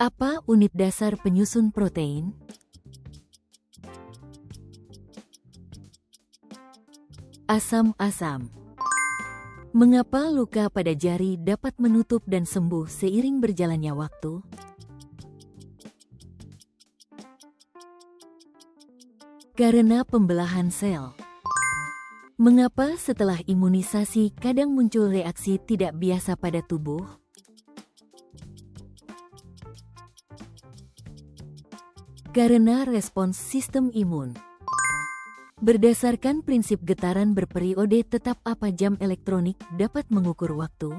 Apa unit dasar penyusun protein? Asam-asam. Mengapa luka pada jari dapat menutup dan sembuh seiring berjalannya waktu? Karena pembelahan sel. Mengapa setelah imunisasi kadang muncul reaksi tidak biasa pada tubuh? Karena respons sistem imun. Berdasarkan prinsip getaran berperiode tetap apa jam elektronik dapat mengukur waktu?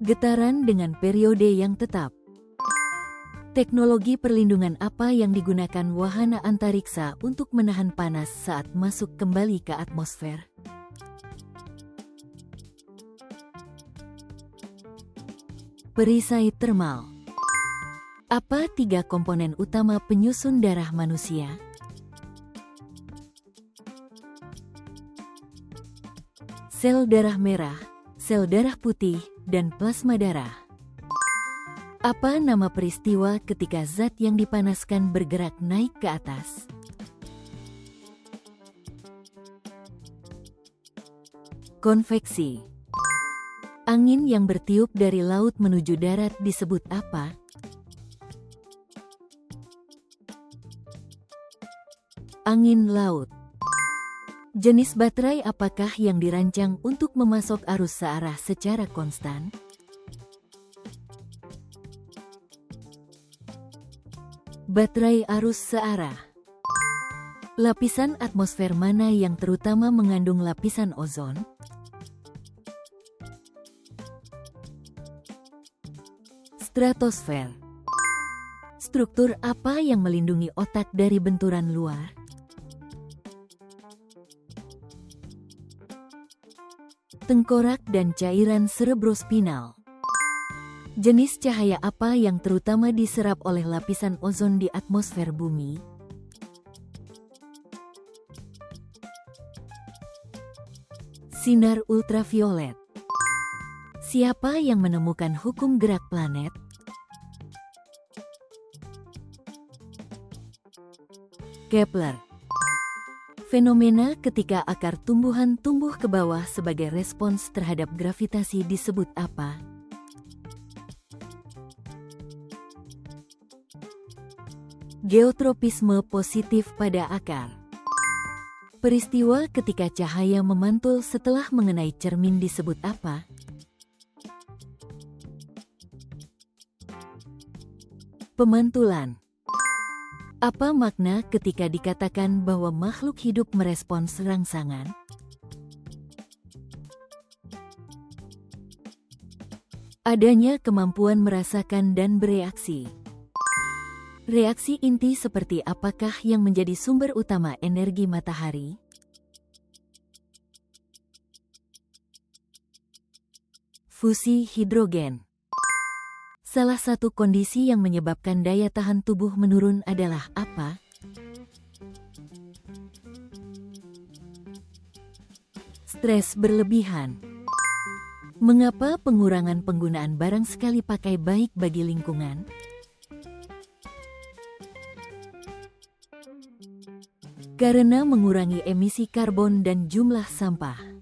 Getaran dengan periode yang tetap. Teknologi perlindungan apa yang digunakan wahana antariksa untuk menahan panas saat masuk kembali ke atmosfer? Perisai termal. Apa 3 komponen utama penyusun darah manusia? Sel darah merah, sel darah putih, dan plasma darah. Apa nama peristiwa ketika zat yang dipanaskan bergerak naik ke atas? Konveksi. Angin yang bertiup dari laut menuju darat disebut apa? Angin laut. Jenis baterai apakah yang dirancang untuk memasok arus searah secara konstan? Baterai arus searah. Lapisan atmosfer mana yang terutama mengandung lapisan ozon? Stratosfer. Struktur apa yang melindungi otak dari benturan luar? Tengkorak dan cairan cerebrospinal. Jenis cahaya apa yang terutama diserap oleh lapisan ozon di atmosfer bumi? Sinar ultraviolet. Siapa yang menemukan hukum gerak planet? Kepler. Fenomena ketika akar tumbuhan tumbuh ke bawah sebagai respons terhadap gravitasi disebut apa? Geotropisme positif pada akar. Peristiwa ketika cahaya memantul setelah mengenai cermin disebut apa? Pemantulan. Apa makna ketika dikatakan bahwa makhluk hidup merespons rangsangan? Adanya kemampuan merasakan dan bereaksi. Reaksi inti seperti apakah yang menjadi sumber utama energi matahari? Fusi hidrogen. Salah satu kondisi yang menyebabkan daya tahan tubuh menurun adalah apa? Stres berlebihan. Mengapa pengurangan penggunaan barang sekali pakai baik bagi lingkungan? Karena mengurangi emisi karbon dan jumlah sampah.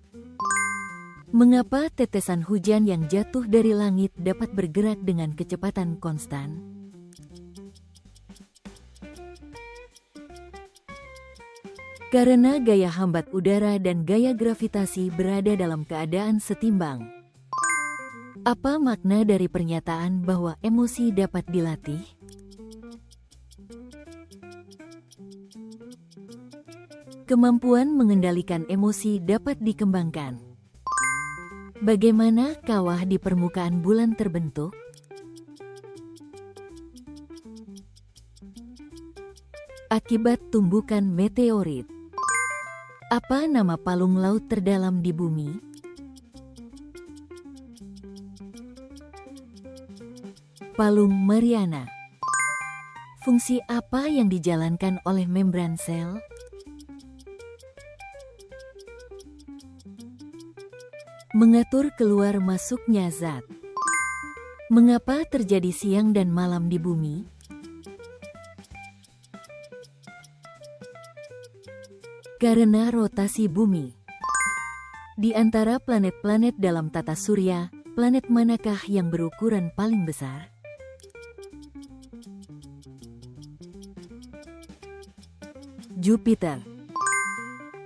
Mengapa tetesan hujan yang jatuh dari langit dapat bergerak dengan kecepatan konstan? Karena gaya hambat udara dan gaya gravitasi berada dalam keadaan setimbang. Apa makna dari pernyataan bahwa emosi dapat dilatih? Kemampuan mengendalikan emosi dapat dikembangkan. Bagaimana kawah di permukaan bulan terbentuk? Akibat tumbukan meteorit. Apa nama palung laut terdalam di bumi? Palung Mariana. Fungsi apa yang dijalankan oleh membran sel? Mengatur keluar masuknya zat. Mengapa terjadi siang dan malam di bumi? Karena rotasi bumi. Di antara planet-planet dalam tata surya, planet manakah yang berukuran paling besar? Jupiter.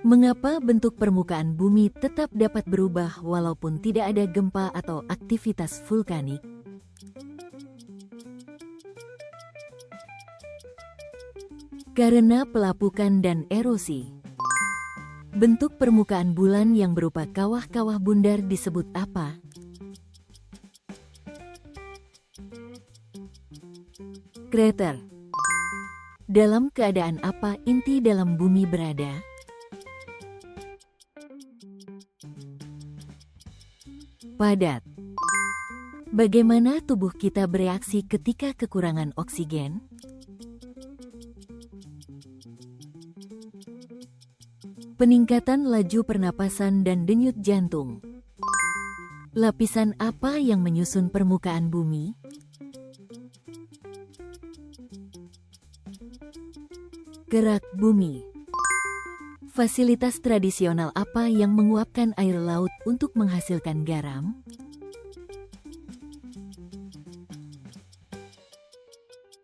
Mengapa bentuk permukaan bumi tetap dapat berubah walaupun tidak ada gempa atau aktivitas vulkanik? Karena pelapukan dan erosi. Bentuk permukaan bulan yang berupa kawah-kawah bundar disebut apa? Krater. Dalam keadaan apa inti dalam bumi berada? Padat. Bagaimana tubuh kita bereaksi ketika kekurangan oksigen? Peningkatan laju pernapasan dan denyut jantung. Lapisan apa yang menyusun permukaan bumi? Gerak bumi. Fasilitas tradisional apa yang menguapkan air laut untuk menghasilkan garam?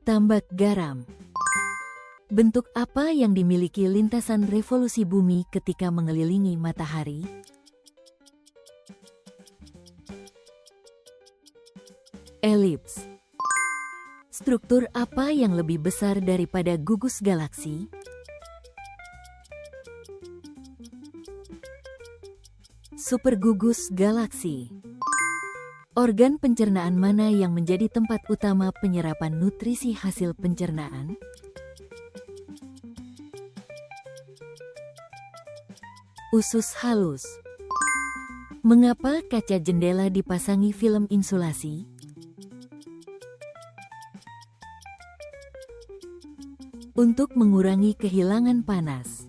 Tambak garam. Bentuk apa yang dimiliki lintasan revolusi bumi ketika mengelilingi matahari? Elips. Struktur apa yang lebih besar daripada gugus galaksi? Supergugus galaksi. Organ pencernaan mana yang menjadi tempat utama penyerapan nutrisi hasil pencernaan? Usus halus. Mengapa kaca jendela dipasangi film insulasi? Untuk mengurangi kehilangan panas.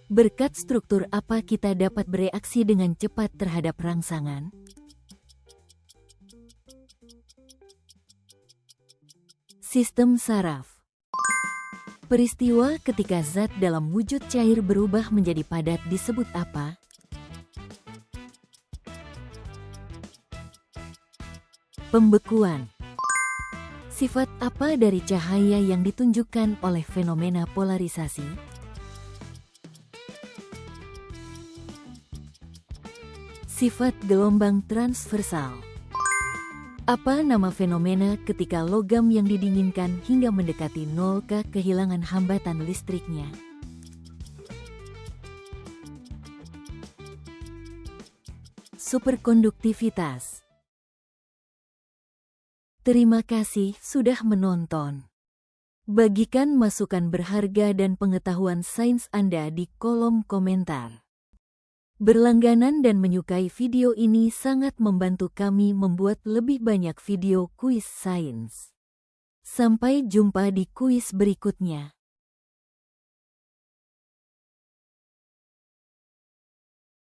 Berkat struktur apa kita dapat bereaksi dengan cepat terhadap rangsangan? Sistem saraf. Peristiwa ketika zat dalam wujud cair berubah menjadi padat disebut apa? Pembekuan. Sifat apa dari cahaya yang ditunjukkan oleh fenomena polarisasi? Sifat gelombang transversal. Apa nama fenomena ketika logam yang didinginkan hingga mendekati nol kehilangan hambatan listriknya? Superkonduktivitas. Terima kasih sudah menonton. Bagikan masukan berharga dan pengetahuan sains Anda di kolom komentar. Berlangganan dan menyukai video ini sangat membantu kami membuat lebih banyak video kuis sains. Sampai jumpa di kuis berikutnya.